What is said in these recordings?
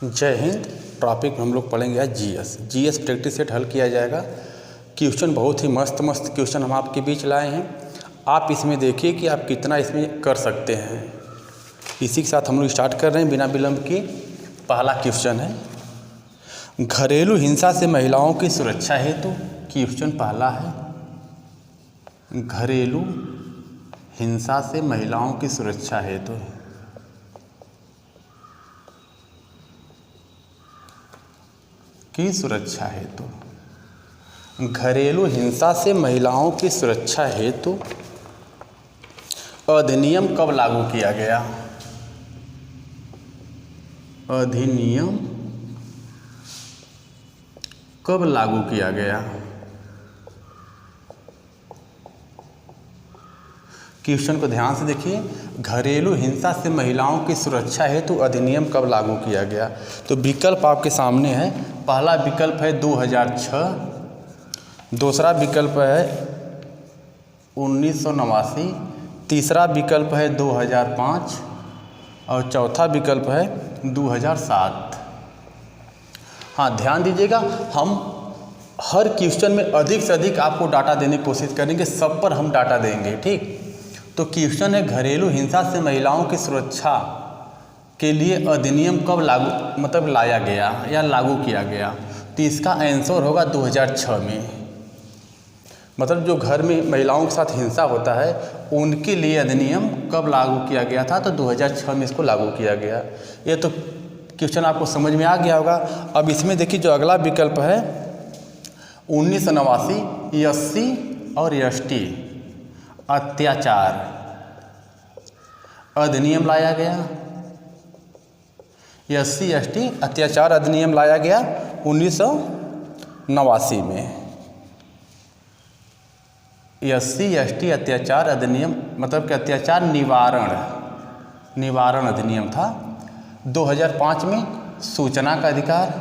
जय हिंद। टॉपिक हम लोग पढ़ेंगे आज जीएस प्रैक्टिस सेट हल किया जाएगा। क्वेश्चन बहुत ही मस्त मस्त क्वेश्चन हम आपके बीच लाए हैं। आप इसमें देखिए कि आप कितना इसमें कर सकते हैं। इसी के साथ हम लोग स्टार्ट कर रहे हैं बिना विलंब के। पहला क्वेश्चन है, घरेलू हिंसा से महिलाओं की सुरक्षा हेतु। क्वेश्चन पहला है, घरेलू हिंसा से महिलाओं की सुरक्षा हेतु। सुरक्षा हेतु घरेलू हिंसा से महिलाओं की सुरक्षा हेतु अधिनियम कब लागू किया गया? अधिनियम कब लागू किया गया? क्वेश्चन को ध्यान से देखिए। घरेलू हिंसा से महिलाओं की सुरक्षा हेतु अधिनियम कब लागू किया गया? तो विकल्प आपके सामने है। पहला विकल्प है 2006, दूसरा विकल्प है 1989, तीसरा विकल्प है 2005 और चौथा विकल्प है 2007। हाँ, ध्यान दीजिएगा, हम हर क्वेश्चन में अधिक से अधिक आपको डाटा देने की कोशिश करेंगे। सब पर हम डाटा देंगे, ठीक। तो क्वेश्चन है, घरेलू हिंसा से महिलाओं की सुरक्षा के लिए अधिनियम कब लाया गया या लागू किया गया? तो इसका आंसर होगा 2006 में। मतलब जो घर में महिलाओं के साथ हिंसा होता है उनके लिए अधिनियम कब लागू किया गया था? तो 2006 में इसको लागू किया गया। ये तो क्वेश्चन आपको समझ में आ गया होगा। अब इसमें देखिए, जो अगला विकल्प है 1989 SC और ST अत्याचार अधिनियम लाया गया। SC ST अत्याचार अधिनियम लाया गया 1989 में। SC ST अत्याचार अधिनियम मतलब कि अत्याचार निवारण अधिनियम था। 2005 में सूचना का अधिकार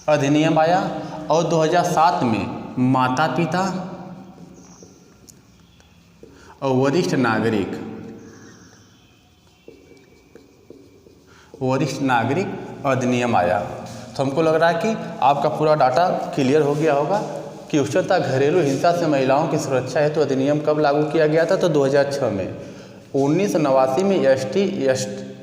अधिनियम आया और 2007 में माता पिता और वरिष्ठ नागरिक अधिनियम आया। तो हमको लग रहा है कि आपका पूरा डाटा क्लियर हो गया होगा। क्वेश्चन था, घरेलू हिंसा से महिलाओं की सुरक्षा हेतु अधिनियम कब लागू किया गया था? तो 2006 में। 1989 में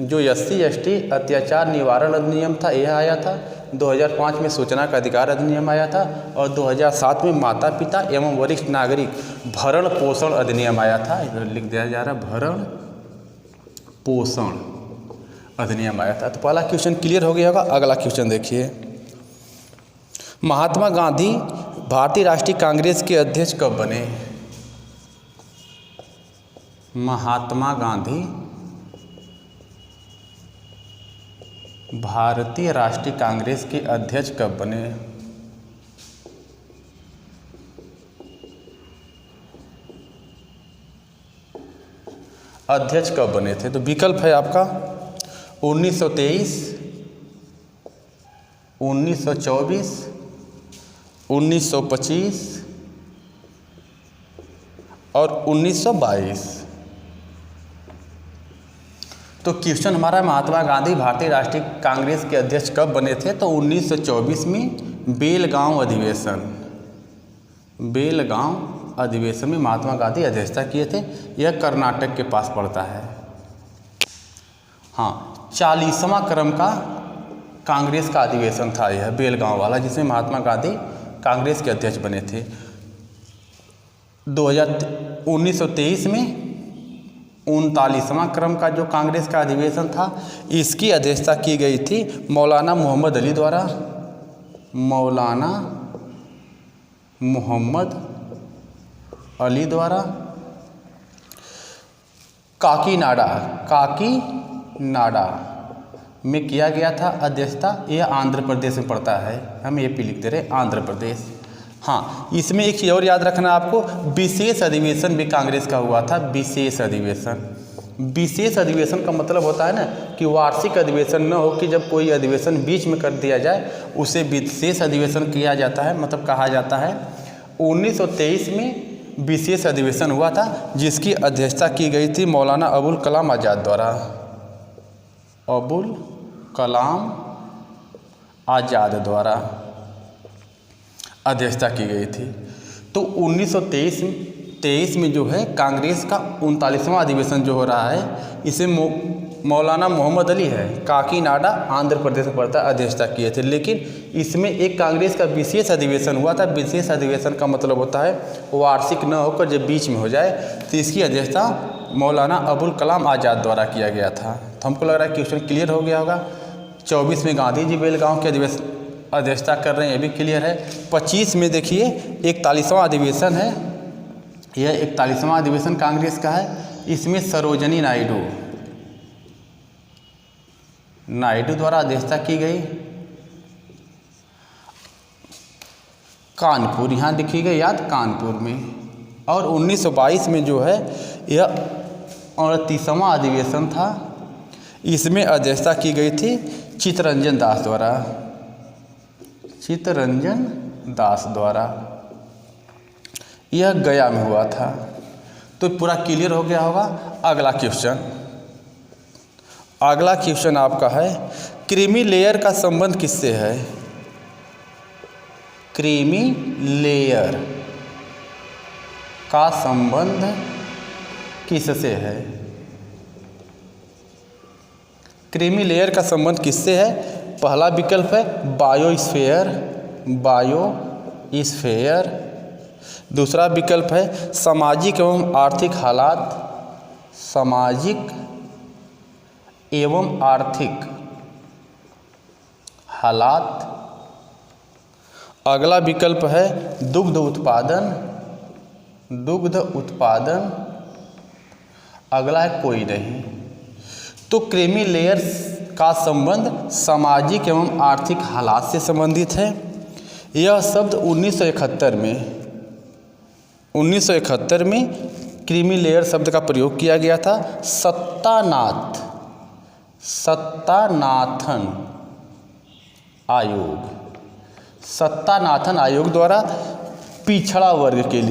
जो SC ST अत्याचार निवारण अधिनियम था, यह आया था। 2005 में सूचना का अधिकार अधिनियम आया था और 2007 में माता पिता एवं वरिष्ठ नागरिक भरण पोषण अधिनियम आया था। इधर लिख दिया जा रहा है, भरण पोषण अधिनियम आया था। तो पहला क्वेश्चन क्लियर हो गया होगा। अगला क्वेश्चन देखिए, महात्मा गांधी भारतीय राष्ट्रीय कांग्रेस के अध्यक्ष कब बने? महात्मा गांधी भारतीय राष्ट्रीय कांग्रेस के अध्यक्ष कब बने? अध्यक्ष कब बने थे? तो विकल्प है आपका 1923, 1924, 1925 और 1922। तो क्वेश्चन हमारा, महात्मा गांधी भारतीय राष्ट्रीय कांग्रेस के अध्यक्ष कब बने थे? तो 1924 में बेलगांव अधिवेशन में महात्मा गांधी अध्यक्षता किए थे। यह कर्नाटक के पास पड़ता है। हाँ, 40वां क्रम का कांग्रेस का अधिवेशन था यह बेलगांव वाला, जिसमें महात्मा गांधी कांग्रेस के अध्यक्ष बने थे। 1923 में 39वां क्रम का जो कांग्रेस का अधिवेशन था, इसकी अध्यक्षता की गई थी मौलाना मोहम्मद अली द्वारा। काकीनाडा में किया गया था अध्यक्षता। यह आंध्र प्रदेश में पड़ता है। हम AP लिख दे रहे, आंध्र प्रदेश। हाँ, इसमें एक चीज़ और याद रखना आपको, विशेष अधिवेशन भी कांग्रेस का हुआ था। विशेष अधिवेशन का मतलब होता है ना कि वार्षिक अधिवेशन न हो कि जब कोई अधिवेशन बीच में कर दिया जाए उसे विशेष अधिवेशन किया जाता है, मतलब कहा जाता है। 1923 में विशेष अधिवेशन हुआ था जिसकी अध्यक्षता की गई थी मौलाना अबुल कलाम आज़ाद द्वारा। अबुल कलाम आज़ाद द्वारा अध्यक्षता की गई थी। तो 1923 में जो है कांग्रेस का 39वां अधिवेशन जो हो रहा है, इसे मौलाना मोहम्मद अली है काकीनाडा आंध्र प्रदेश में पड़ता अध्यक्षता किए थे। लेकिन इसमें एक कांग्रेस का विशेष अधिवेशन हुआ था। विशेष अधिवेशन का मतलब होता है वार्षिक न होकर जब बीच में हो जाए, तो इसकी अध्यक्षता मौलाना अबुल कलाम आज़ाद द्वारा किया गया था। तो हमको लग रहा है क्वेश्चन क्लियर हो गया होगा। 24 में गांधी जी बेलगांव के अध्यक्षता कर रहे हैं, ये भी क्लियर है। 25 में देखिए 41वां अधिवेशन है, यह 41वां अधिवेशन कांग्रेस का है। इसमें सरोजनी नायडू द्वारा अध्यक्षता की गई। कानपुर यहाँ लिखी गई याद, कानपुर में। और 1922 में जो है यह 38वां अधिवेशन था। इसमें अध्यक्षता की गई थी चित्तरंजन दास द्वारा। यह गया में हुआ था। तो पूरा क्लियर हो गया होगा। अगला क्वेश्चन आपका है, क्रीमी लेयर का संबंध किससे है? क्रीमी लेयर का संबंध किससे है? क्रीमी लेयर का संबंध किससे है? पहला विकल्प है बायोस्फीयर। दूसरा विकल्प है सामाजिक एवं आर्थिक हालात। अगला विकल्प है दुग्ध उत्पादन। अगला है कोई नहीं। तो क्रीमी लेयर का संबंध सामाजिक एवं आर्थिक हालात से संबंधित है। यह शब्द 1971 में क्रीमी लेयर शब्द का प्रयोग किया गया था। सत्तानाथन आयोग द्वारा पिछड़ा वर्ग के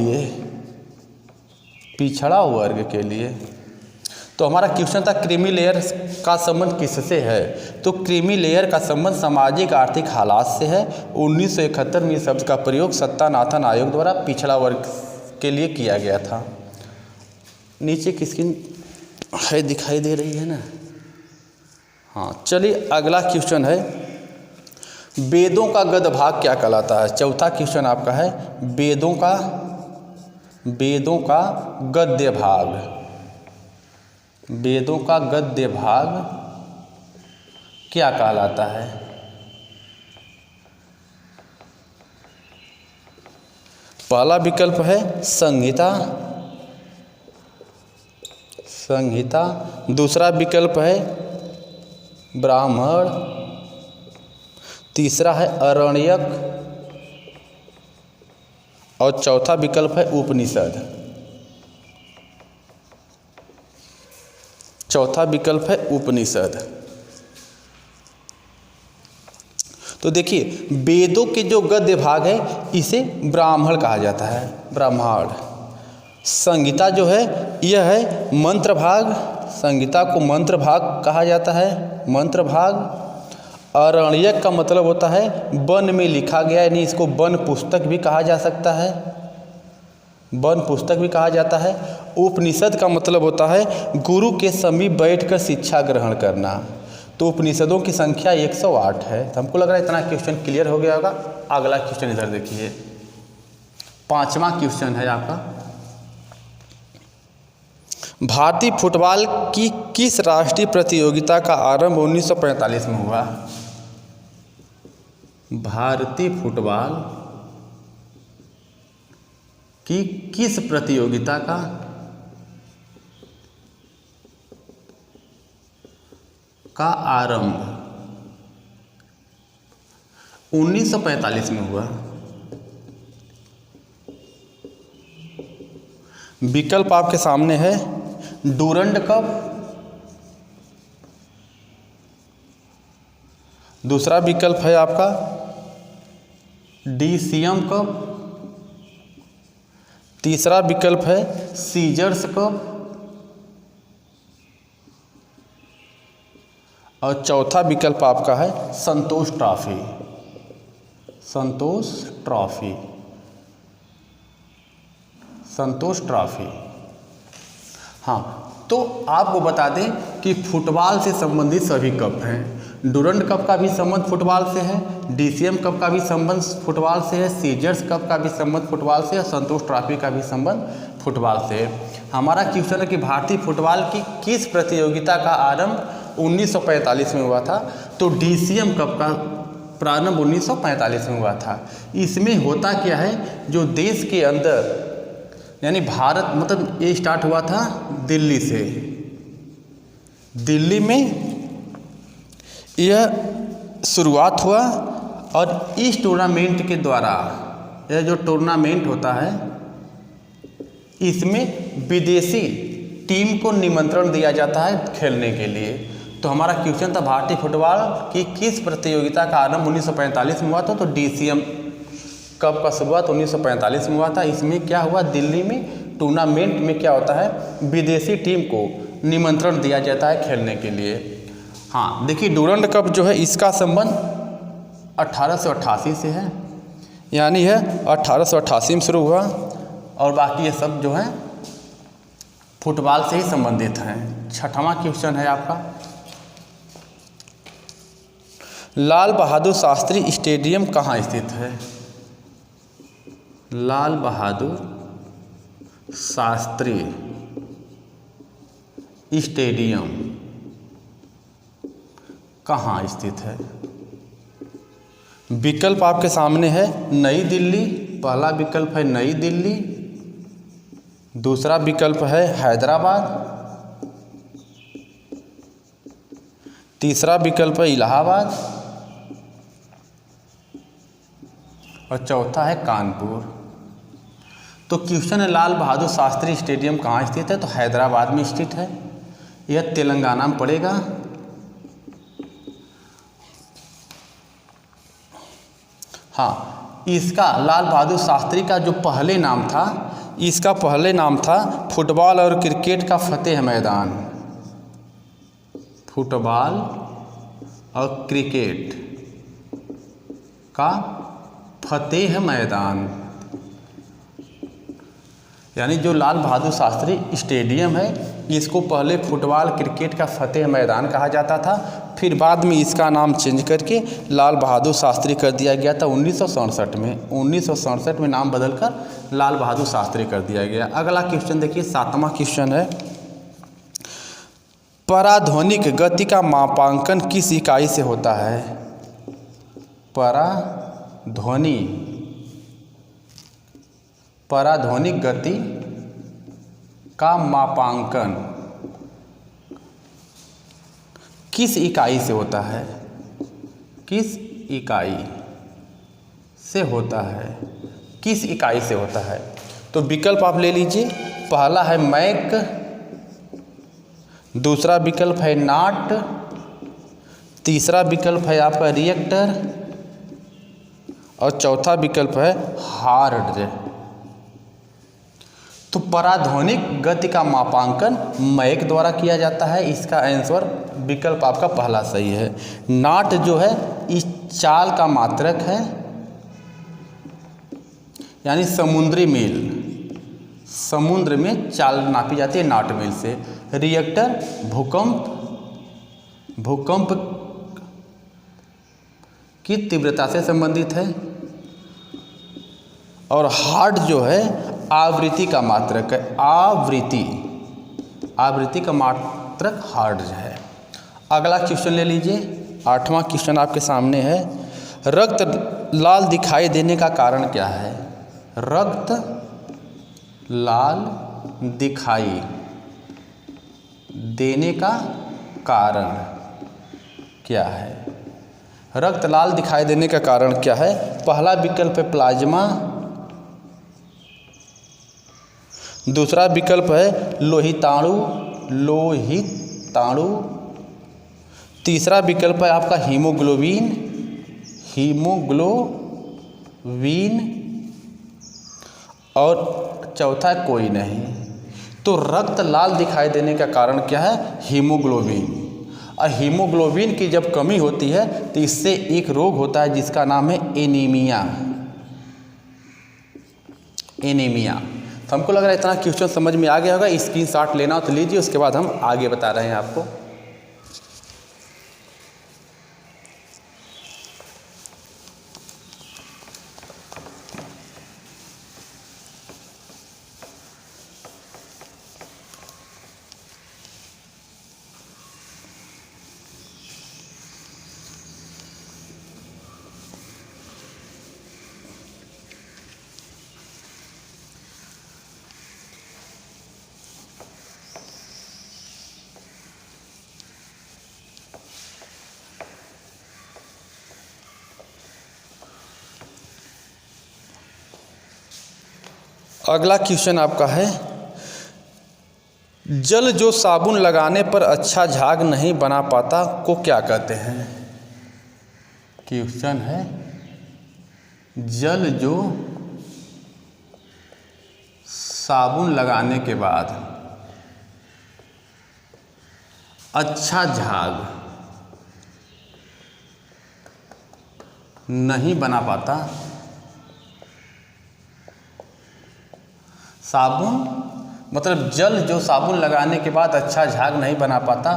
लिए। तो हमारा क्वेश्चन था क्रीमी लेयर का संबंध किससे है? तो क्रीमी लेयर का संबंध सामाजिक आर्थिक हालात से है। 1971 में इस शब्द का प्रयोग सत्तानाथन आयोग द्वारा पिछड़ा वर्ग के लिए किया गया था। नीचे किसकी है दिखाई दे रही है ना? हाँ, चलिए अगला क्वेश्चन है, वेदों का गद्य भाग क्या कहलाता है? चौथा क्वेश्चन आपका है वेदों का गद्य भाग क्या कहलाता है? पहला विकल्प है संहिता। दूसरा विकल्प है ब्राह्मण। तीसरा है आरण्यक और चौथा विकल्प है उपनिषद। तो देखिए वेदों के जो गद्य भाग है इसे ब्राह्मण कहा जाता है, ब्राह्मण। संहिता जो है यह है मंत्र भाग, संहिता को मंत्र भाग कहा जाता है, मंत्र भाग। आरण्यक का मतलब होता है वन में लिखा गया, यानी इसको वन पुस्तक भी कहा जा सकता है, वन पुस्तक भी कहा जाता है। उपनिषद का मतलब होता है गुरु के समीप बैठकर शिक्षा ग्रहण करना। तो उपनिषदों की संख्या 108 है। तो हमको लग रहा है इतना क्वेश्चन क्लियर हो गया होगा। अगला क्वेश्चन इधर देखिए, 5वां क्वेश्चन है आपका, भारतीय फुटबॉल की किस राष्ट्रीय प्रतियोगिता का आरंभ 1945 में हुआ? भारतीय फुटबॉल की किस प्रतियोगिता का आरंभ 1945 में हुआ? विकल्प आपके सामने है डूरंड कप, दूसरा विकल्प है आपका डीसीएम कप, तीसरा विकल्प है सीजर्स कप और चौथा विकल्प आपका है संतोष ट्रॉफी। संतोष ट्रॉफी, संतोष ट्रॉफी। हाँ, तो आपको बता दें कि फुटबॉल से संबंधित सभी कप हैं। डूरंड कप का भी संबंध फुटबॉल से है, DCM कप का भी संबंध फुटबॉल से है, सीजर्स कप का भी संबंध फुटबॉल से है, संतोष ट्रॉफी का भी संबंध फुटबॉल से है। हमारा क्वेश्चन है कि भारतीय फुटबॉल की किस प्रतियोगिता का आरंभ 1945 में हुआ था? तो DCM कप का प्रारंभ 1945 में हुआ था। इसमें होता क्या है, जो देश के अंदर यानी भारत, मतलब ये स्टार्ट हुआ था दिल्ली से। दिल्ली में यह शुरुआत हुआ और इस टूर्नामेंट के द्वारा, यह जो टूर्नामेंट होता है इसमें विदेशी टीम को निमंत्रण दिया जाता है खेलने के लिए। तो हमारा क्वेश्चन था भारतीय फुटबॉल की किस प्रतियोगिता का आरंभ 1945 में हुआ था? तो DCM कप का शुरुआत 1945 में हुआ था। इसमें क्या हुआ, दिल्ली में टूर्नामेंट में क्या होता है, विदेशी टीम को निमंत्रण दिया जाता है खेलने के लिए। हाँ, देखिए डूरंड कप जो है इसका संबंध 1888 से है, यानी है 1888 में शुरू हुआ और बाकी ये सब जो है फुटबॉल से ही संबंधित हैं। छठवां क्वेश्चन है आपका, लाल बहादुर शास्त्री स्टेडियम कहाँ स्थित है? लाल बहादुर शास्त्री स्टेडियम कहाँ स्थित है? विकल्प आपके सामने है नई दिल्ली, पहला विकल्प है नई दिल्ली, दूसरा विकल्प है हैदराबाद, तीसरा विकल्प है इलाहाबाद और चौथा है कानपुर। तो क्वेश्चन है लाल बहादुर शास्त्री स्टेडियम कहाँ स्थित है? तो हैदराबाद में स्थित है, यह तेलंगाना में पड़ेगा। हाँ, इसका लाल बहादुर शास्त्री का जो पहले नाम था, इसका पहले नाम था फुटबॉल और क्रिकेट का फतेह मैदान। फुटबॉल और क्रिकेट का फतेह मैदान, यानी जो लाल बहादुर शास्त्री स्टेडियम है इसको पहले फुटबॉल क्रिकेट का फतेह मैदान कहा जाता था, फिर बाद में इसका नाम चेंज करके लाल बहादुर शास्त्री कर दिया गया था 1967 में। 1967 में नाम बदलकर लाल बहादुर शास्त्री कर दिया गया। अगला क्वेश्चन देखिए, सातवां क्वेश्चन है, पराध्वनिक गति का मापांकन किस इकाई से होता है? पराध्वनिक गति का मापांकन किस इकाई से होता है? किस इकाई से होता है? किस इकाई से होता है? तो विकल्प आप ले लीजिए, पहला है मैक, दूसरा विकल्प है नाट, तीसरा विकल्प है आपका रिएक्टर और चौथा विकल्प है हार्ड। तो पराध्वनिक गति का मापांकन मैक द्वारा किया जाता है। इसका आंसर विकल्प आपका पहला सही है। नाट जो है इस चाल का मात्रक है, यानी समुद्री मील, समुद्र में चाल नापी जाती है नाट मील से। रिएक्टर भूकंप की तीव्रता से संबंधित है और हार्ट जो है आवृत्ति का मात्रक है। आवृत्ति का मात्रक हार्ट है। अगला क्वेश्चन ले लीजिए, आठवां क्वेश्चन आपके सामने है, रक्त लाल दिखाई देने का कारण क्या है? रक्त लाल दिखाई देने का कारण क्या है? रक्त लाल दिखाई देने का कारण क्या है? पहला विकल्प है प्लाज्मा, दूसरा विकल्प है लोहिताणु, तीसरा विकल्प है आपका हीमोग्लोबिन और चौथा कोई नहीं। तो रक्त लाल दिखाई देने का कारण क्या है? हीमोग्लोबिन। और हीमोग्लोबिन की जब कमी होती है तो इससे एक रोग होता है जिसका नाम है एनीमिया। एनीमिया। तो हमको लग रहा है इतना क्वेश्चन समझ में आ गया होगा। स्क्रीनशॉट लेना हो तो लीजिए, उसके बाद हम आगे बता रहे हैं आपको। अगला क्वेश्चन आपका है, जल जो साबुन लगाने पर अच्छा झाग नहीं बना पाता को क्या कहते हैं? क्वेश्चन है, जल जो साबुन लगाने के बाद अच्छा झाग नहीं बना पाता, साबुन मतलब जल जो साबुन लगाने के बाद अच्छा झाग नहीं बना पाता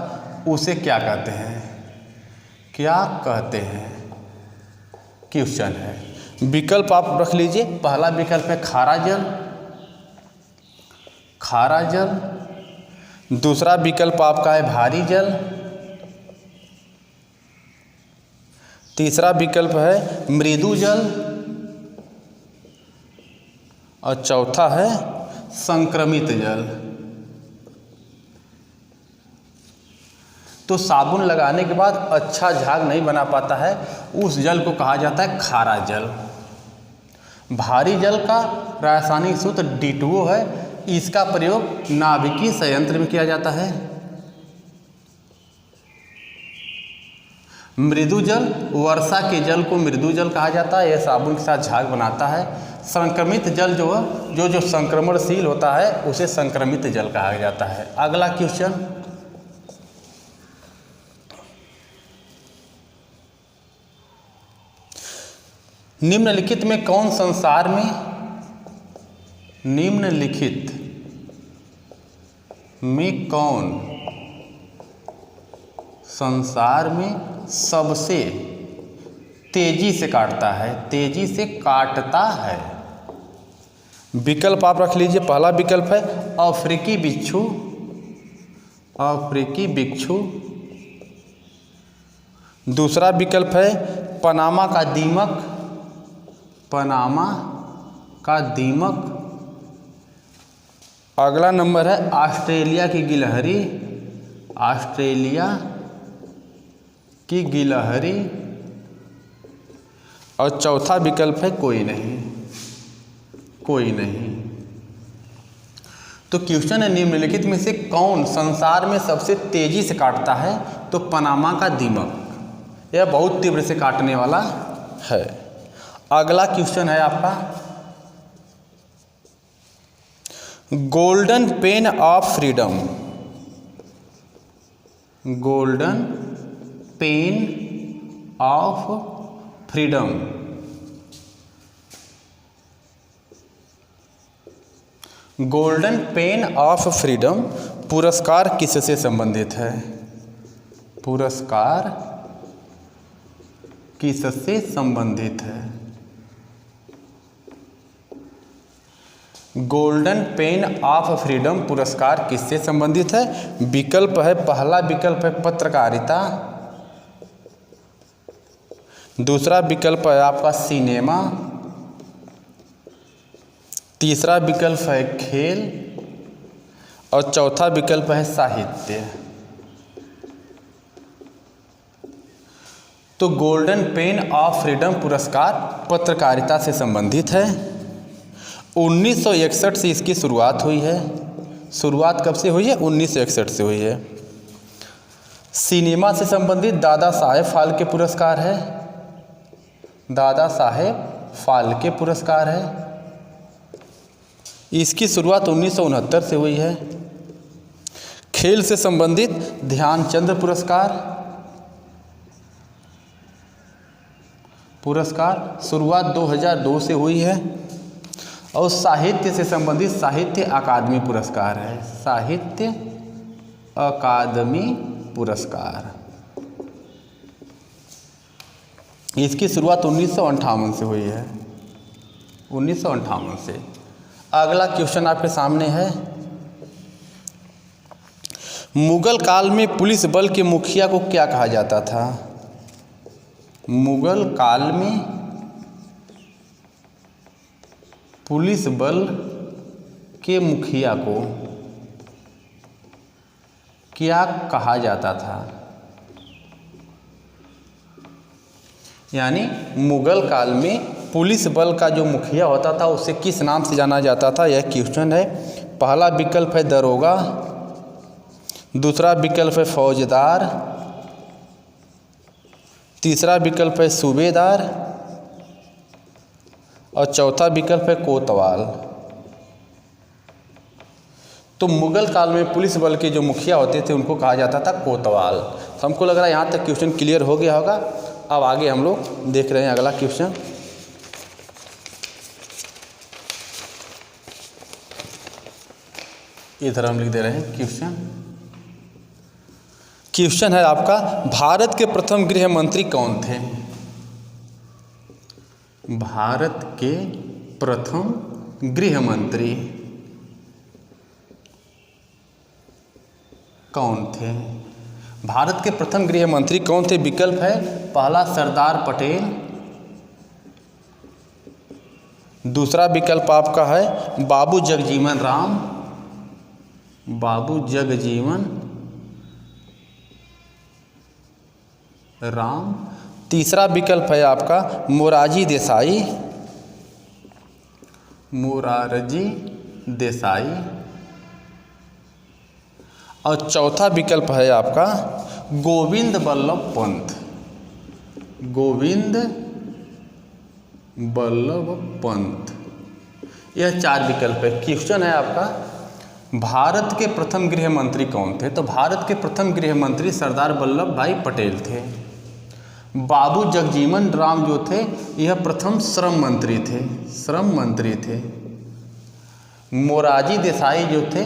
उसे क्या कहते हैं? क्या कहते हैं क्वेश्चन है। विकल्प आप रख लीजिए। पहला विकल्प है खारा जल, खारा जल। दूसरा विकल्प आपका है भारी जल। तीसरा विकल्प है मृदु जल और चौथा है संक्रमित जल। तो साबुन लगाने के बाद अच्छा झाग नहीं बना पाता है उस जल को कहा जाता है खारा जल। भारी जल का रासायनिक सूत्र D2O है। इसका प्रयोग नाभिकीय संयंत्र में किया जाता है। मृदु जल, वर्षा के जल को मृदु जल कहा जाता है, यह साबुन के साथ झाग बनाता है। संक्रमित जल जो है जो संक्रमणशील होता है उसे संक्रमित जल कहा जाता है। अगला क्वेश्चन, निम्नलिखित में कौन संसार में, निम्नलिखित में कौन संसार में सबसे तेजी से काटता है, तेजी से काटता है? विकल्प आप रख लीजिए। पहला विकल्प है अफ्रीकी बिच्छू, अफ्रीकी बिच्छू। दूसरा विकल्प है पनामा का दीमक, पनामा का दीमक। अगला नंबर है ऑस्ट्रेलिया की गिलहरी, ऑस्ट्रेलिया की गिलहरी। और चौथा विकल्प है कोई नहीं, कोई नहीं। तो क्वेश्चन है निम्नलिखित में से कौन संसार में सबसे तेजी से काटता है? तो पनामा का दीमक, यह बहुत तीव्र से काटने वाला है। अगला क्वेश्चन है आपका, golden pain of freedom, golden pain of freedom, golden pain of freedom पुरस्कार किससे संबंधित है? पुरस्कार किससे संबंधित है? गोल्डन पेन ऑफ फ्रीडम पुरस्कार किससे संबंधित है? विकल्प है, पहला विकल्प है पत्रकारिता। दूसरा विकल्प है आपका सिनेमा। तीसरा विकल्प है खेल और चौथा विकल्प है साहित्य। तो गोल्डन पेन ऑफ फ्रीडम पुरस्कार पत्रकारिता से संबंधित है। 1961 से इसकी शुरुआत हुई है। शुरुआत कब से हुई है? 1961 से हुई है। सिनेमा से संबंधित दादा साहेब फाल्के पुरस्कार है, दादा साहेब फाल्के पुरस्कार है। इसकी शुरुआत 1969 से हुई है। खेल से संबंधित ध्यानचंद पुरस्कार शुरुआत 2002 से हुई है। और साहित्य से संबंधित साहित्य अकादमी पुरस्कार है, साहित्य अकादमी पुरस्कार। इसकी शुरुआत 1958 से हुई है, 1958 से। अगला क्वेश्चन आपके सामने है, मुगल काल में पुलिस बल के मुखिया को क्या कहा जाता था? मुगल काल में पुलिस बल के मुखिया को क्या कहा जाता था? यानी मुगल काल में पुलिस बल का जो मुखिया होता था उसे किस नाम से जाना जाता था, यह क्वेश्चन है। पहला विकल्प है दरोगा, दूसरा विकल्प है फौजदार, तीसरा विकल्प है सूबेदार और चौथा विकल्प है कोतवाल। तो मुगल काल में पुलिस बल के जो मुखिया होते थे उनको कहा जाता था कोतवाल। तो हमको लग रहा है यहाँ तक क्वेश्चन क्लियर हो गया होगा। अब आगे हम लोग देख रहे हैं अगला क्वेश्चन। इधर हम लिख दे रहे हैं क्वेश्चन है आपका, भारत के प्रथम गृह मंत्री कौन थे? भारत के प्रथम गृह मंत्री कौन थे? भारत के प्रथम गृह मंत्री कौन थे? विकल्प है, पहला सरदार पटेल, दूसरा विकल्प आपका है बाबू जगजीवन राम, तीसरा विकल्प है आपका मोरारजी देसाई और चौथा विकल्प है आपका गोविंद बल्लभ पंत। यह 4 विकल्प है। क्वेश्चन है आपका, भारत के प्रथम गृह मंत्री कौन थे? तो भारत के प्रथम गृह मंत्री सरदार वल्लभ भाई पटेल थे। बाबू जगजीवन राम जो थे यह प्रथम श्रम मंत्री थे। मोरारजी देसाई जो थे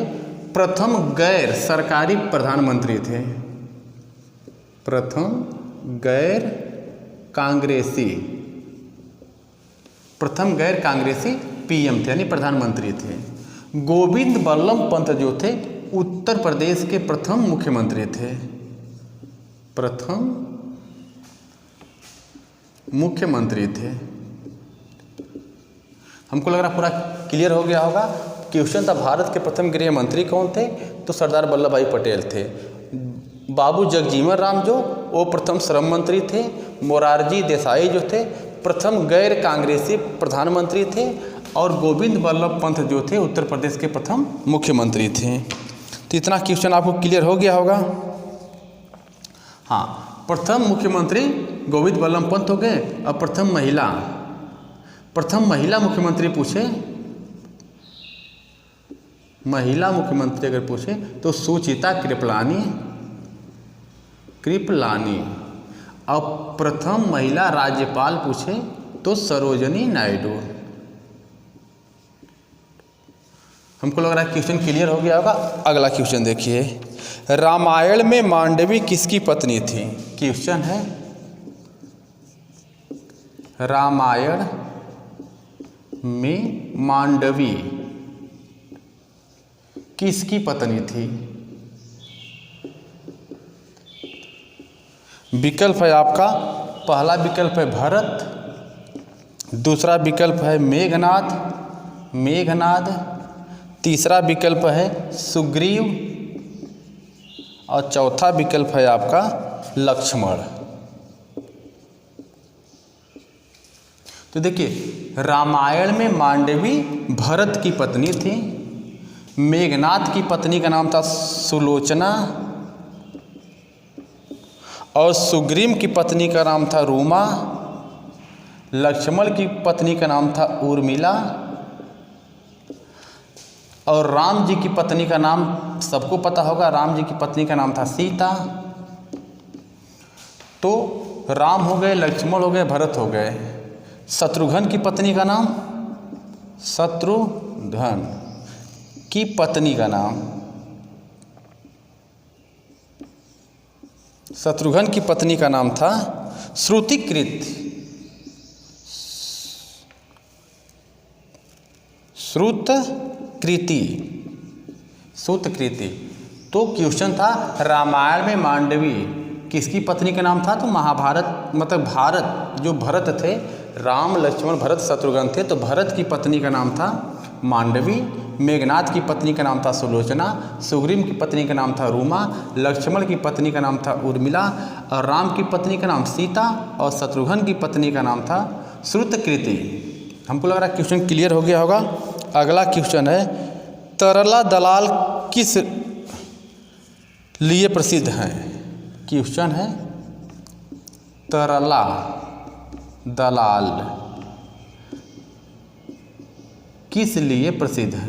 प्रथम गैर सरकारी प्रधानमंत्री थे, प्रथम गैर कांग्रेसी पीएम थे यानी प्रधानमंत्री थे। गोविंद बल्लभ पंत जो थे उत्तर प्रदेश के प्रथम मुख्यमंत्री थे, हमको लग रहा पूरा क्लियर हो गया होगा। क्वेश्चन था भारत के प्रथम गृह मंत्री कौन थे? तो सरदार वल्लभ भाई पटेल थे। बाबू जगजीवन राम जो वो प्रथम श्रम मंत्री थे। मोरारजी देसाई जो थे प्रथम गैर कांग्रेसी प्रधानमंत्री थे और गोविंद बल्लभ पंत जो थे उत्तर प्रदेश के प्रथम मुख्यमंत्री थे। तो इतना क्वेश्चन आपको क्लियर हो गया होगा। हाँ, प्रथम मुख्यमंत्री गोविंद बल्लभ पंत हो गए। अब प्रथम महिला मुख्यमंत्री पूछे, महिला मुख्यमंत्री अगर पूछे तो सुचिता कृपलानी। अब प्रथम महिला राज्यपाल पूछे तो सरोजनी नायडू। हमको लग रहा है क्वेश्चन क्लियर हो गया होगा। अगला क्वेश्चन देखिए, रामायण में मांडवी किसकी पत्नी थी? क्वेश्चन है, रामायण में मांडवी किसकी पत्नी थी? विकल्प है आपका, पहला विकल्प है भरत, दूसरा विकल्प है मेघनाद, तीसरा विकल्प है सुग्रीव और चौथा विकल्प है आपका लक्ष्मण। तो देखिए, रामायण में मांडवी भरत की पत्नी थी, मेघनाद की पत्नी का नाम था सुलोचना और सुग्रीव की पत्नी का नाम था रूमा, लक्ष्मण की पत्नी का नाम था उर्मिला और राम जी की पत्नी का नाम सबको पता होगा, राम जी की पत्नी का नाम था सीता। तो राम हो गए, लक्ष्मण हो गए, भरत हो गए। शत्रुघ्न की पत्नी का नाम, शत्रुघ्न की पत्नी का नाम, शत्रुघ्न की पत्नी का नाम था श्रुतिकृत, श्रुतकृति, श्रुतकृति। तो क्वेश्चन था रामायण में मांडवी किसकी पत्नी का नाम था? तो महाभारत मतलब भारत जो भरत थे, राम लक्ष्मण भरत शत्रुघ्न थे, तो भरत की पत्नी का नाम था मांडवी। मेघनाथ की पत्नी का नाम था सुलोचना। सुग्रीव की पत्नी का नाम था रूमा। लक्ष्मण की पत्नी का नाम था उर्मिला। और राम की पत्नी का नाम सीता। और शत्रुघ्न की पत्नी का नाम था श्रुतकृति। हमको लग रहा है क्वेश्चन क्लियर हो गया होगा। अगला क्वेश्चन है, तरला दलाल किस लिए प्रसिद्ध हैं? क्वेश्चन है, तरला दलाल किस लिए प्रसिद्ध है?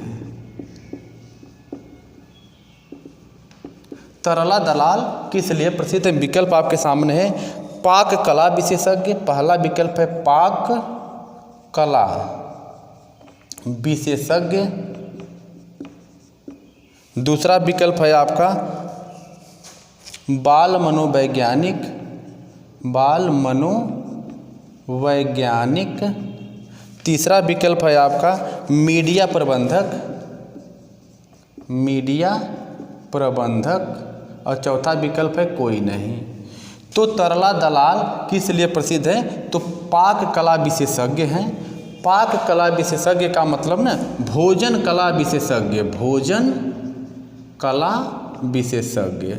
तरला दलाल किस लिए प्रसिद्ध है? विकल्प आपके सामने है। पाक कला विशेषज्ञ, पहला विकल्प है पाक कला विशेषज्ञ। दूसरा विकल्प है आपका बाल मनोवैज्ञानिक, बाल मनोवैज्ञानिक। तीसरा विकल्प है आपका मीडिया प्रबंधक, मीडिया प्रबंधक। और चौथा विकल्प है कोई नहीं। तो तरला दलाल किस लिए प्रसिद्ध है? तो पाक कला विशेषज्ञ हैं। पाक कला विशेषज्ञ का मतलब ना भोजन कला विशेषज्ञ, भोजन कला विशेषज्ञ,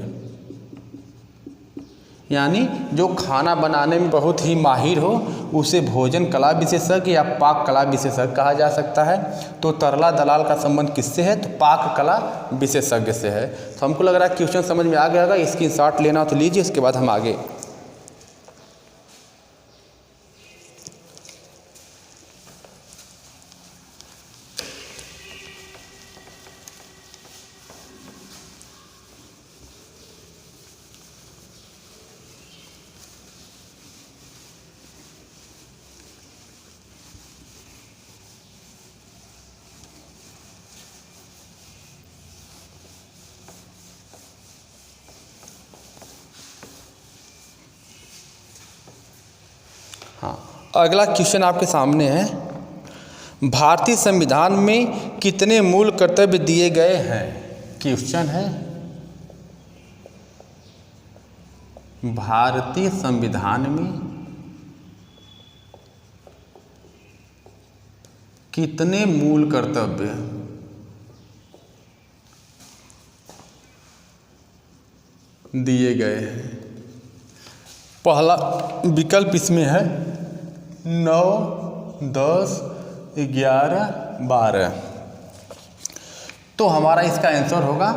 यानी जो खाना बनाने में बहुत ही माहिर हो उसे भोजन कला विशेषज्ञ या पाक कला विशेषज्ञ कहा जा सकता है। तो तरला दलाल का संबंध किससे है? तो पाक कला विशेषज्ञ से है। तो हमको लग रहा है क्वेश्चन समझ में आ गया होगा। इसकी शॉट लेना तो लीजिए, इसके बाद हम आगे। हाँ, अगला क्वेश्चन आपके सामने है, भारतीय संविधान में कितने मूल कर्तव्य दिए गए हैं? क्वेश्चन है, भारतीय संविधान में कितने मूल कर्तव्य दिए गए हैं? पहला विकल्प इसमें है 9, 10, 11, 12। तो हमारा इसका आंसर होगा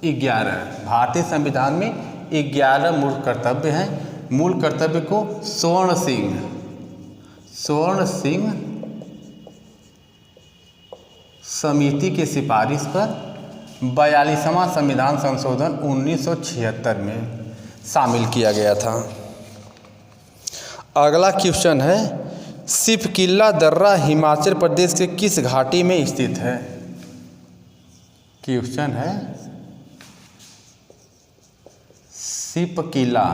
11। भारतीय संविधान में 11 मूल कर्तव्य हैं। मूल कर्तव्य को स्वर्ण सिंह समिति की सिफारिश पर 42वां संविधान संशोधन 1976 में शामिल किया गया था। अगला क्वेश्चन है, सिपकिला दर्रा हिमाचल प्रदेश के किस घाटी में स्थित है? क्वेश्चन है, सिपकिला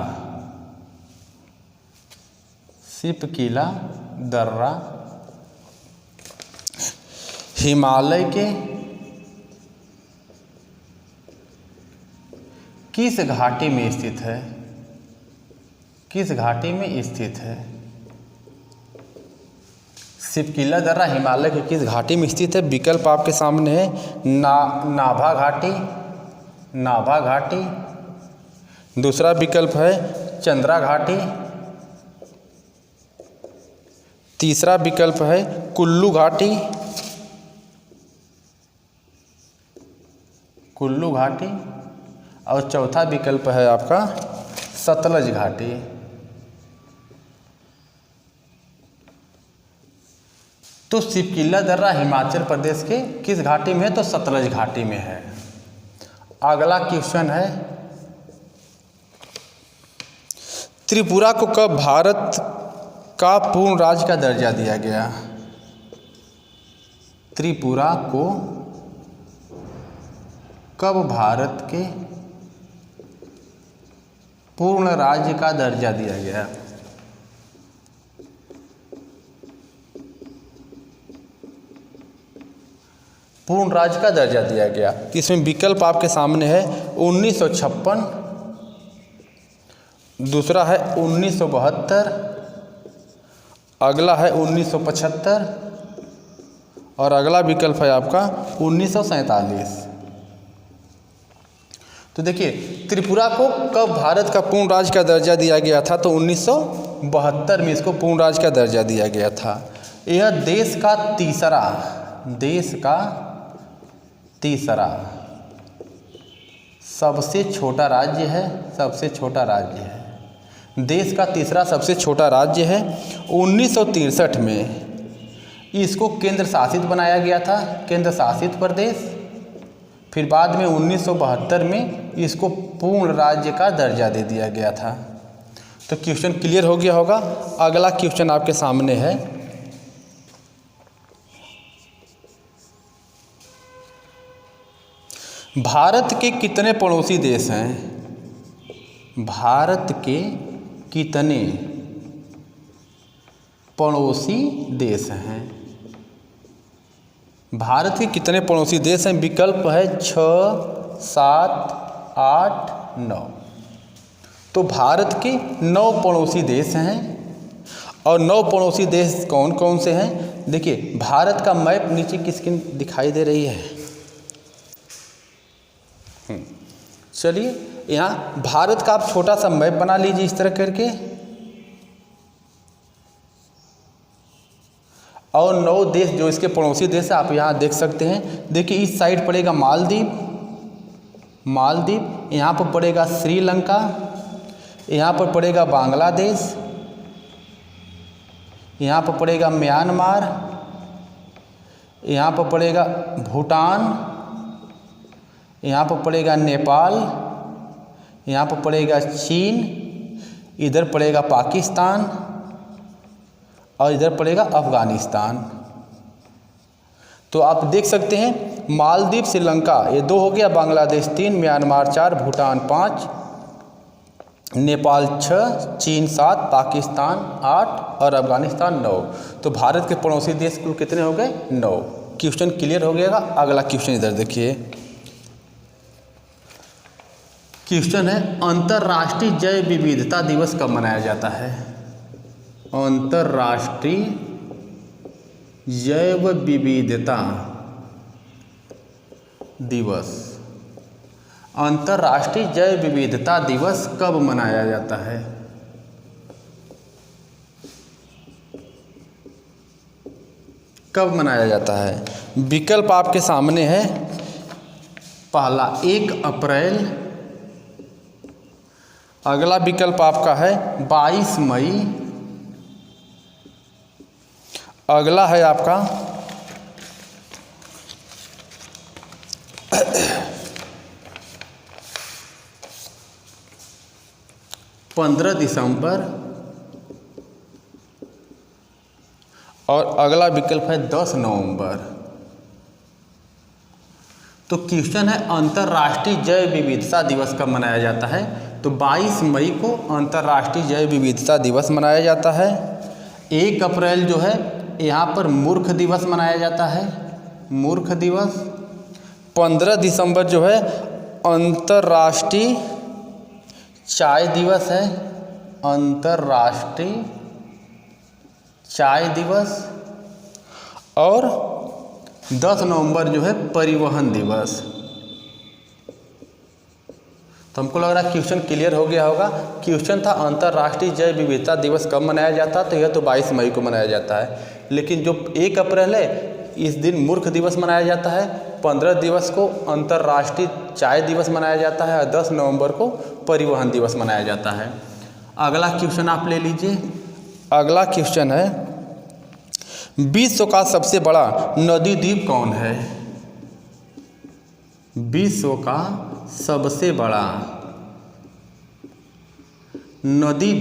दर्रा हिमालय के किस घाटी में स्थित है? किस घाटी में स्थित है? सिपकिला दर्रा हिमालय के किस घाटी में स्थित है? विकल्प आपके सामने है, नाभा घाटी। दूसरा विकल्प है चंद्रा घाटी। तीसरा विकल्प है कुल्लू घाटी। और चौथा विकल्प है आपका सतलज घाटी। तो सिपकिला दर्रा हिमाचल प्रदेश के किस घाटी में है? तो सतलज घाटी में है। अगला क्वेश्चन है, त्रिपुरा को कब भारत का पूर्ण राज्य का दर्जा दिया गया? त्रिपुरा को कब भारत के पूर्ण राज्य का दर्जा दिया गया? पूर्ण राज्य का दर्जा दिया गया। इसमें विकल्प आपके सामने है 1956, दूसरा है 1972, अगला है 1975 और अगला विकल्प है आपका 1947। तो देखिए, त्रिपुरा को कब भारत का पूर्ण राज्य का दर्जा दिया गया था? तो 1972 में इसको पूर्ण राज्य का दर्जा दिया गया था। यह देश का तीसरा सबसे छोटा राज्य है, देश का तीसरा सबसे छोटा राज्य है। 1963 में इसको केंद्र शासित बनाया गया था, केंद्र शासित प्रदेश। फिर बाद में 1972 में इसको पूर्ण राज्य का दर्जा दे दिया गया था। तो क्वेश्चन क्लियर हो गया होगा। अगला क्वेश्चन आपके सामने है, भारत के कितने पड़ोसी देश हैं? भारत के कितने पड़ोसी देश हैं? भारत के कितने पड़ोसी देश हैं? विकल्प है 6, 7, 8, 9। तो भारत के 9 पड़ोसी देश हैं। और 9 पड़ोसी देश कौन कौन से हैं? देखिए, भारत का मैप नीचे किसकी दिखाई दे रही है? चलिए, यहाँ भारत का आप छोटा सा मैप बना लीजिए इस तरह करके, और 9 देश जो इसके पड़ोसी देश है आप यहाँ देख सकते हैं। देखिए, इस साइड पड़ेगा मालदीव, यहाँ पर पड़ेगा श्रीलंका, यहाँ पर पड़ेगा बांग्लादेश, यहाँ पर पड़ेगा म्यांमार, यहाँ पर पड़ेगा भूटान, यहाँ पर पड़ेगा नेपाल, यहाँ पर पड़ेगा चीन, इधर पड़ेगा पाकिस्तान और इधर पड़ेगा अफ़गानिस्तान। तो आप देख सकते हैं, मालदीव, श्रीलंका ये 2 हो गया, बांग्लादेश 3, म्यांमार 4, भूटान 5, नेपाल 6, चीन 7, पाकिस्तान 8 और अफ़गानिस्तान 9। तो भारत के पड़ोसी देश कुल कितने हो गए? 9। क्वेश्चन क्लियर हो गया। अगला क्वेश्चन इधर देखिए। क्वेश्चन है, अंतर्राष्ट्रीय जैव विविधता दिवस कब मनाया जाता है? अंतर्राष्ट्रीय जैव विविधता दिवस, अंतर्राष्ट्रीय जैव विविधता दिवस कब मनाया जाता है? कब मनाया जाता है? विकल्प आपके सामने है। पहला 1 अप्रैल, अगला विकल्प आपका है 22 मई, अगला है आपका 15 दिसंबर और अगला विकल्प है 10 नवंबर। तो क्वेश्चन है, अंतर्राष्ट्रीय जैव विविधता दिवस कब मनाया जाता है? तो 22 मई को अंतर्राष्ट्रीय जैव विविधता दिवस मनाया जाता है। 1 अप्रैल जो है यहाँ पर मूर्ख दिवस मनाया जाता है, मूर्ख दिवस। 15 दिसंबर जो है अंतर्राष्ट्रीय चाय दिवस है, अंतर्राष्ट्रीय चाय दिवस। और 10 नवंबर जो है परिवहन दिवस। तो हमको लग रहा है क्वेश्चन क्लियर हो गया होगा। क्वेश्चन था अंतर्राष्ट्रीय जैव विविधता दिवस कब मनाया जाता है? तो यह तो 22 मई को मनाया जाता है। लेकिन जो 1 अप्रैल है इस दिन मूर्ख दिवस मनाया जाता है, 15 दिवस को अंतर्राष्ट्रीय चाय दिवस मनाया जाता है और 10 नवंबर को परिवहन दिवस मनाया जाता है। अगला क्वेश्चन आप ले लीजिए। अगला क्वेश्चन है, विश्व का सबसे बड़ा नदी द्वीप कौन है? विश्व का सबसे बड़ा नदी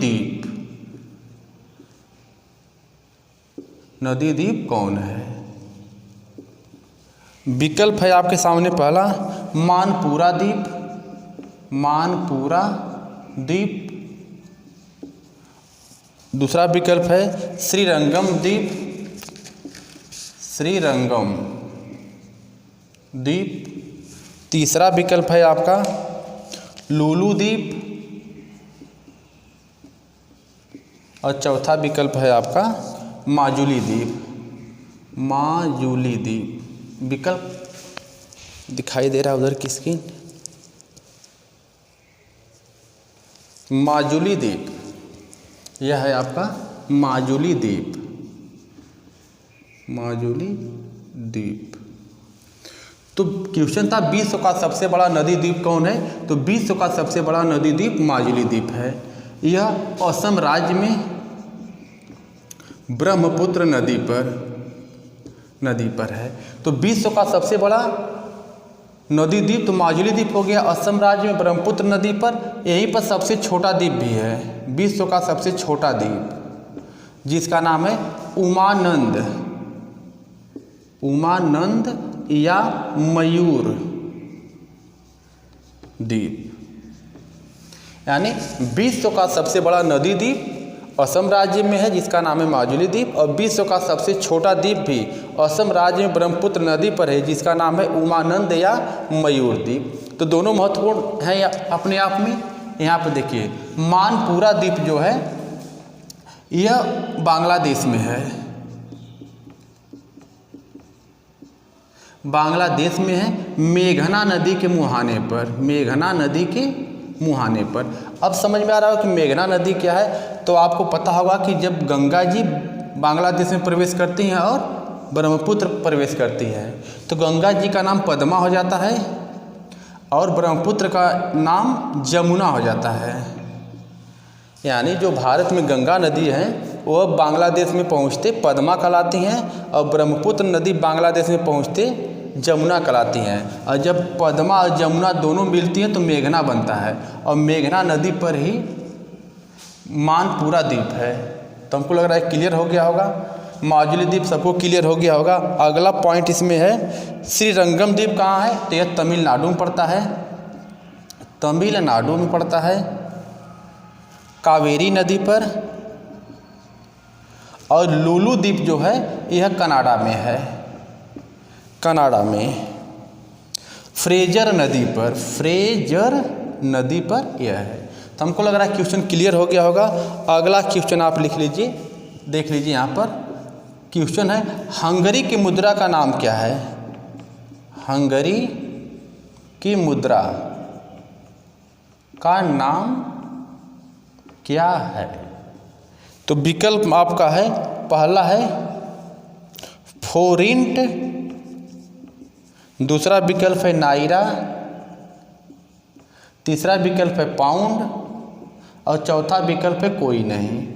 द्वीप कौन है? विकल्प है आपके सामने पहला मानपुरा द्वीप, दूसरा विकल्प है श्रीरंगम द्वीप, तीसरा विकल्प है आपका लुलु द्वीप और चौथा विकल्प है आपका माजुली द्वीप। विकल्प दिखाई दे रहा है उधर की स्क्रीन। माजुली द्वीप, यह है आपका माजुली द्वीप। तो क्वेश्चन था विश्व का सबसे बड़ा नदी द्वीप कौन है? तो विश्व का सबसे बड़ा नदी द्वीप माजुली द्वीप है। यह असम राज्य में ब्रह्मपुत्र नदी पर है। तो विश्व का सबसे बड़ा नदी द्वीप तो माजुली द्वीप हो गया, असम राज्य में ब्रह्मपुत्र नदी पर। यहीं पर सबसे छोटा द्वीप भी है, विश्व का सबसे छोटा द्वीप, जिसका नाम है उमानंद या मयूर द्वीप। यानी विश्व का सबसे बड़ा नदी द्वीप असम राज्य में है, जिसका नाम है माजुली द्वीप, और विश्व का सबसे छोटा द्वीप भी असम राज्य में ब्रह्मपुत्र नदी पर है, जिसका नाम है उमानंद या मयूर द्वीप। तो दोनों महत्वपूर्ण हैं अपने आप में। यहाँ पर देखिए मानपुरा द्वीप जो है यह बांग्लादेश में है, मेघना नदी के मुहाने पर। अब समझ में आ रहा है कि मेघना नदी क्या है। तो आपको पता होगा कि जब गंगा जी बांग्लादेश में प्रवेश करती हैं और ब्रह्मपुत्र प्रवेश करती है, तो गंगा जी का नाम पद्मा हो जाता है और ब्रह्मपुत्र का नाम जमुना हो जाता है। यानी जो भारत में गंगा नदी है वह बांग्लादेश में पहुँचते पद्मा कहलाती हैं और ब्रह्मपुत्र नदी बांग्लादेश में पहुँचते जमुना कहलाती हैं। और जब पद्मा और जमुना दोनों मिलती हैं तो मेघना बनता है, और मेघना नदी पर ही मानपुरा द्वीप है। तो हमको लग रहा है क्लियर हो गया होगा। माजुली द्वीप सबको क्लियर हो गया होगा। अगला पॉइंट इसमें है श्रीरंगम द्वीप कहाँ है? तो यह तमिलनाडु में पड़ता है, कावेरी नदी पर। और लुलु द्वीप जो है यह कनाडा में फ्रेजर नदी पर यह है। तो हमको लग रहा है क्वेश्चन क्लियर हो गया होगा। अगला क्वेश्चन आप लिख लीजिए, देख लीजिए यहाँ पर क्वेश्चन है हंगरी की मुद्रा का नाम क्या है? हंगरी की मुद्रा का नाम क्या है? तो विकल्प आपका है पहला है फोरिंट, दूसरा विकल्प है नाइरा, तीसरा विकल्प है पाउंड और चौथा विकल्प है कोई नहीं।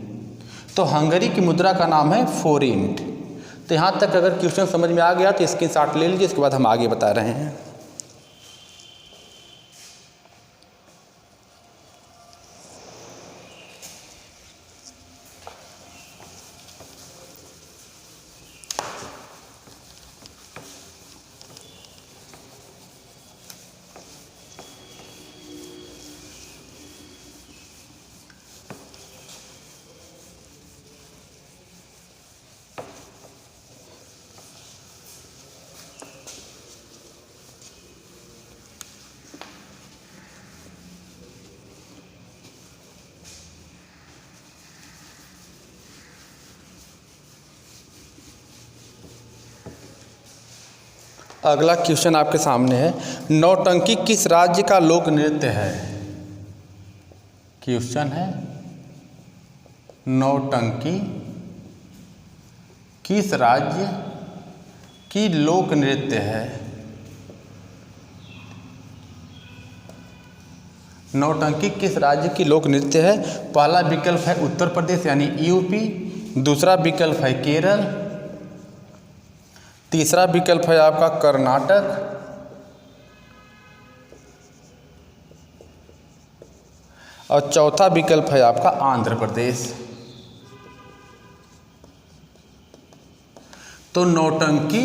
तो हंगरी की मुद्रा का नाम है फोरिंट। तो यहाँ तक अगर क्वेश्चन समझ में आ गया तो स्क्रीनशॉट ले लीजिए, इसके बाद हम आगे बता रहे हैं। अगला क्वेश्चन आपके सामने है नौटंकी किस राज्य का लोक नृत्य है? क्वेश्चन है नौटंकी किस राज्य की लोक नृत्य है? नौटंकी किस राज्य की लोक नृत्य है? पहला विकल्प है उत्तर प्रदेश यानी यूपी, दूसरा विकल्प है केरल, तीसरा विकल्प है आपका कर्नाटक और चौथा विकल्प है आपका आंध्र प्रदेश। तो नौटंकी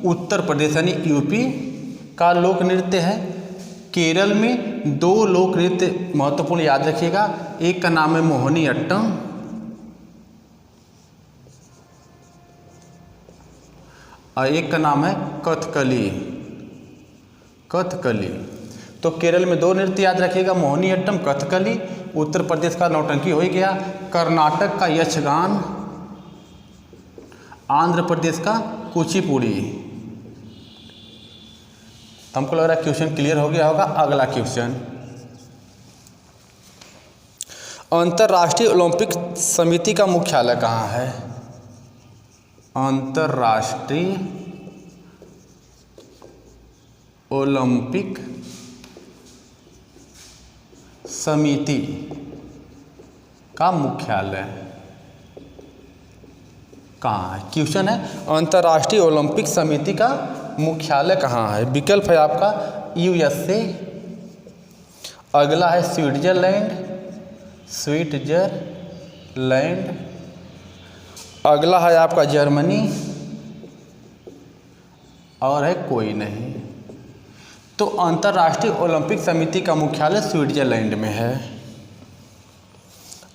उत्तर प्रदेश यानी यूपी का लोक नृत्य है। केरल में 2 लोक नृत्य महत्वपूर्ण याद रखिएगा, एक का नाम है मोहिनी अट्टम और एक का नाम है कथकली। कथकली। तो केरल में 2 नृत्य याद रखिएगा, मोहिनी अट्टम, कथकली। उत्तर प्रदेश का नौटंकी हो ही गया। कर्नाटक का यक्षगान, आंध्र प्रदेश का कुचिपुड़ी। हमको लग रहा है क्वेश्चन क्लियर हो गया होगा। अगला क्वेश्चन, अंतर्राष्ट्रीय ओलंपिक समिति का मुख्यालय कहाँ है? अंतर्राष्ट्रीय ओलंपिक समिति का मुख्यालय कहाँ है? क्वेश्चन है अंतर्राष्ट्रीय ओलंपिक समिति का मुख्यालय कहाँ है? विकल्प है आपका USA, अगला है स्विट्जरलैंड, अगला है आपका जर्मनी और है कोई नहीं। तो अंतर्राष्ट्रीय ओलंपिक समिति का मुख्यालय स्विट्जरलैंड में है।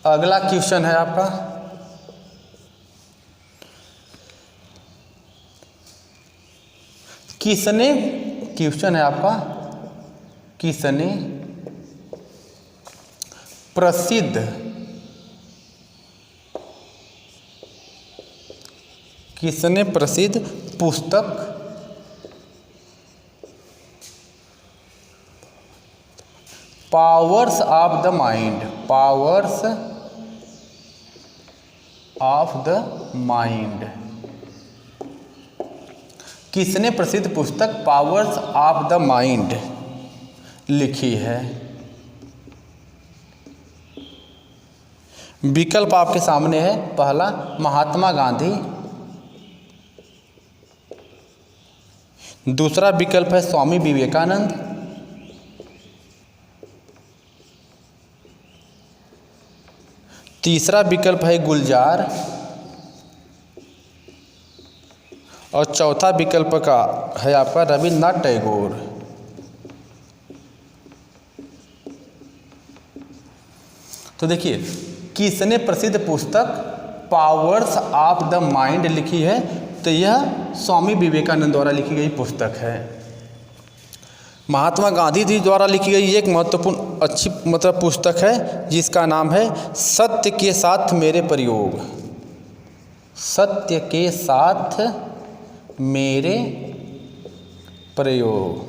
अगला क्वेश्चन है आपका, किसने प्रसिद्ध पुस्तक पावर्स ऑफ द माइंड किसने प्रसिद्ध पुस्तक पावर्स ऑफ द माइंड लिखी है? विकल्प आपके सामने है। पहला महात्मा गांधी, दूसरा विकल्प है स्वामी विवेकानंद, तीसरा विकल्प है गुलजार और चौथा विकल्प का है आपका रविन्द्रनाथ टैगोर। तो देखिए, किसने प्रसिद्ध पुस्तक पावर्स ऑफ द माइंड लिखी है? तो यह स्वामी विवेकानंद द्वारा लिखी गई पुस्तक है। महात्मा गांधी जी द्वारा लिखी गई एक महत्वपूर्ण अच्छी पुस्तक है जिसका नाम है सत्य के साथ मेरे प्रयोग। सत्य के साथ मेरे प्रयोग,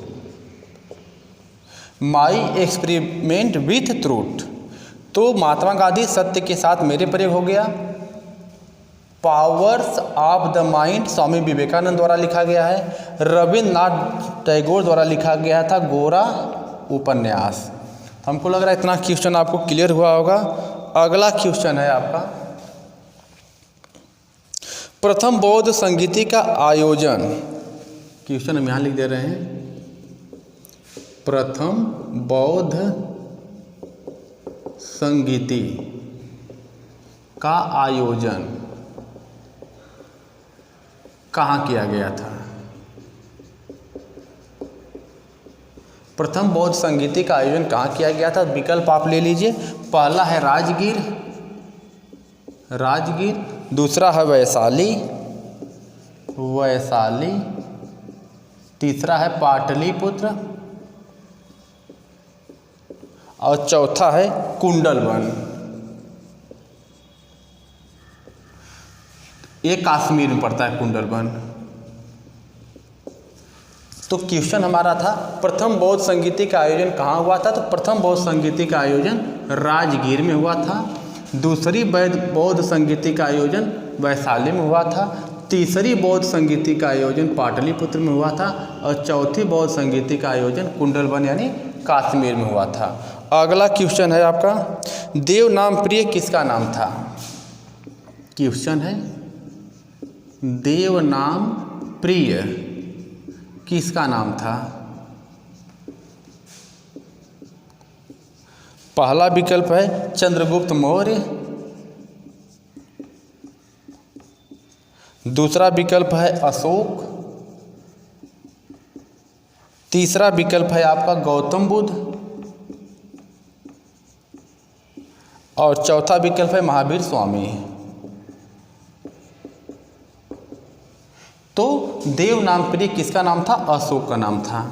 माई एक्सपेरिमेंट विथ ट्रूथ। तो महात्मा गांधी सत्य के साथ मेरे प्रयोग हो गया। Powers of the mind Swami Vivekananda द्वारा लिखा गया है। रविन्द्रनाथ टैगोर द्वारा लिखा गया था गोरा उपन्यास। हमको लग रहा है इतना क्वेश्चन आपको क्लियर हुआ होगा। अगला क्वेश्चन है आपका, प्रथम बौद्ध संगीति का आयोजन। क्वेश्चन हम यहाँ लिख दे रहे हैं, प्रथम बौद्ध संगीति का आयोजन कहाँ किया गया था? प्रथम बौद्ध संगीति का आयोजन कहाँ किया गया था? विकल्प आप ले लीजिए। पहला है राजगीर, दूसरा है वैशाली, तीसरा है पाटलिपुत्र और चौथा है कुंडलवन। ये कश्मीर में पड़ता है कुंडलवन। तो क्वेश्चन हमारा था प्रथम बौद्ध संगीति का आयोजन कहाँ हुआ था? तो प्रथम बौद्ध संगीति का आयोजन राजगीर में हुआ था। दूसरी बौद्ध संगीति का आयोजन वैशाली में हुआ था। तीसरी बौद्ध संगीति का आयोजन पाटलिपुत्र में हुआ था और चौथी बौद्ध संगीति का आयोजन कुंडलवन यानी कश्मीर में हुआ था। अगला क्वेश्चन है आपका, देवनाम प्रिय किसका नाम था? क्वेश्चन है देवनाम प्रिय किसका नाम था? पहला विकल्प है चंद्रगुप्त मौर्य, दूसरा विकल्प है अशोक, तीसरा विकल्प है आपका गौतम बुद्ध और चौथा विकल्प है महावीर स्वामी। तो देव नाम प्रिय किसका नाम था? अशोक का नाम था।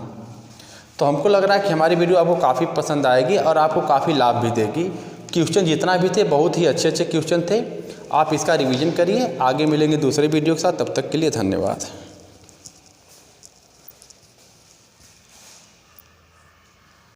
तो हमको लग रहा है कि हमारी वीडियो आपको काफ़ी पसंद आएगी और आपको काफ़ी लाभ भी देगी। क्वेश्चन जितना भी थे बहुत ही अच्छे अच्छे क्वेश्चन थे। आप इसका रिवीजन करिए। आगे मिलेंगे दूसरे वीडियो के साथ, तब तक के लिए धन्यवाद।